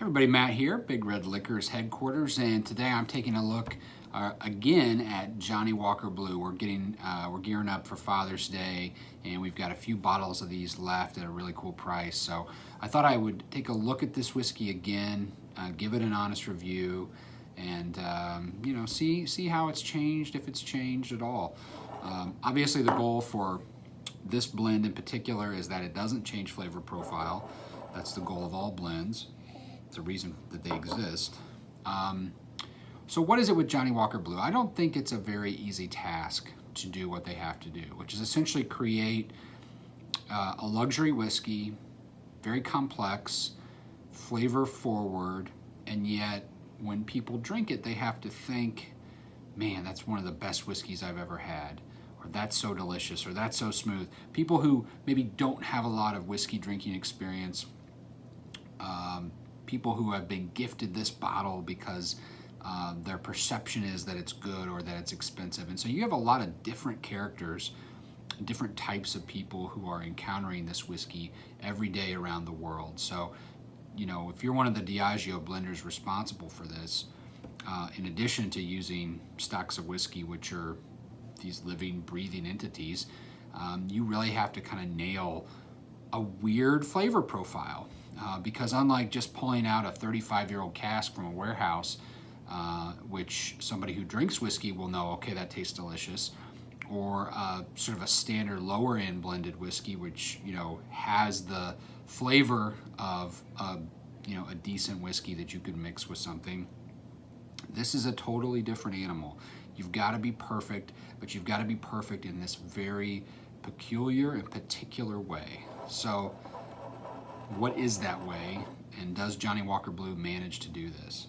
Everybody, Matt here, Big Red Liquors headquarters, and today I'm taking a look again at Johnnie Walker Blue. We're gearing up for Father's Day, and we've got a few bottles of these left at a really cool price. So I thought I would take a look at this whiskey again, give it an honest review, and see how it's changed, if it's changed at all. Obviously, the goal for this blend in particular is that it doesn't change flavor profile. That's the goal of all blends. It's a reason that they exist. So what is it with Johnnie Walker Blue? I don't think it's a very easy task to do what they have to do, which is essentially create a luxury whiskey, very complex, flavor forward, and yet when people drink it, they have to think, man, that's one of the best whiskeys I've ever had, or that's so delicious, or that's so smooth. People who maybe don't have a lot of whiskey drinking experience, people who have been gifted this bottle because their perception is that it's good or that it's expensive. And so you have a lot of different characters, different types of people who are encountering this whiskey every day around the world. So, you know, if you're one of the Diageo blenders responsible for this, in addition to using stocks of whiskey, which are these living, breathing entities, you really have to kind of nail a weird flavor profile. Because unlike just pulling out a 35-year-old cask from a warehouse, which somebody who drinks whiskey will know, okay, that tastes delicious, or sort of a standard lower-end blended whiskey, which has the flavor of a decent whiskey that you could mix with something. This is a totally different animal. You've got to be perfect, but you've got to be perfect in this very peculiar and particular way. So what is that way, and does Johnnie Walker Blue manage to do this?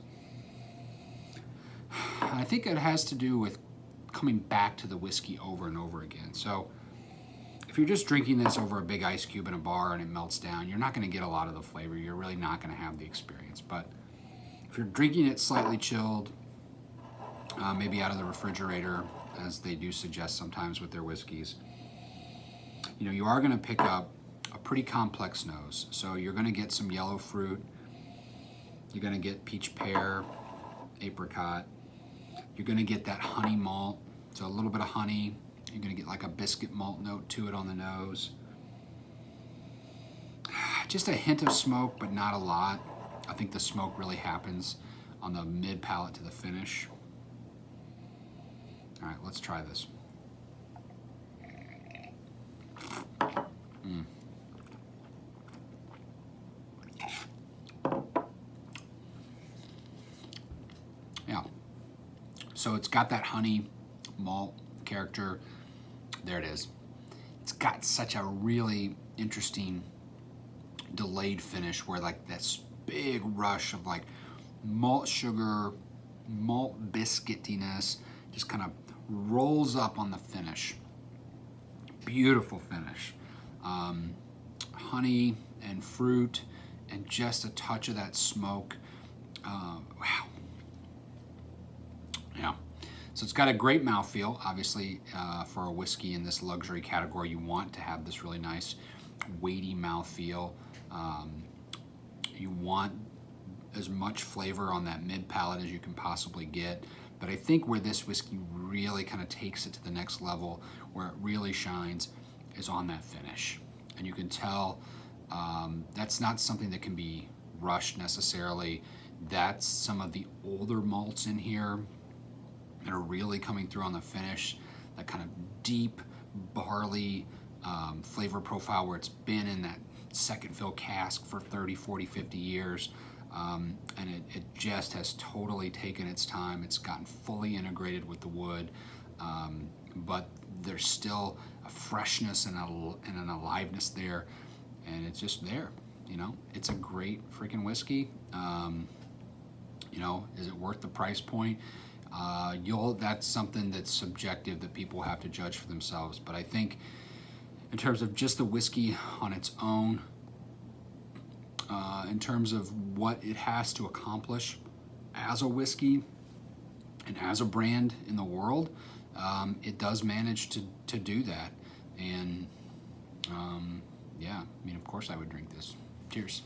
I think it has to do with coming back to the whiskey over and over again. So if you're just drinking this over a big ice cube in a bar and it melts down, you're not going to get a lot of the flavor. You're really not going to have the experience. But if you're drinking it slightly chilled, maybe out of the refrigerator, as they do suggest sometimes with their whiskeys, you are going to pick up a pretty complex nose. So you're going to get some yellow fruit, you're going to get peach pear, apricot, you're going to get that honey malt, so a little bit of honey, you're going to get like a biscuit malt note to it on the nose. Just a hint of smoke, but not a lot. I think the smoke really happens on the mid palate to the finish. All right, let's try this. Yeah, so it's got that honey malt character. There it is. It's got such a really interesting delayed finish where like this big rush of like malt sugar, malt biscuitiness just kind of rolls up on the finish. Beautiful finish. Honey and fruit and just a touch of that smoke. Wow. Yeah, so it's got a great mouthfeel. Obviously, for a whiskey in this luxury category, you want to have this really nice, weighty mouthfeel. You want as much flavor on that mid palate as you can possibly get. But I think where this whiskey really kind of takes it to the next level, where it really shines, is on that finish. And you can tell that's not something that can be rushed necessarily. That's some of the older malts in here that are really coming through on the finish, that kind of deep barley flavor profile where it's been in that second fill cask for 30, 40, 50 years. And it just has totally taken its time. It's gotten fully integrated with the wood, but there's still a freshness and an aliveness there, and it's just there. It's a great freaking whiskey. Is it worth the price point? That's something that's subjective that people have to judge for themselves. But I think in terms of just the whiskey on its own, in terms of what it has to accomplish as a whiskey and as a brand in the world, it does manage to do that. And yeah, of course I would drink this. Cheers.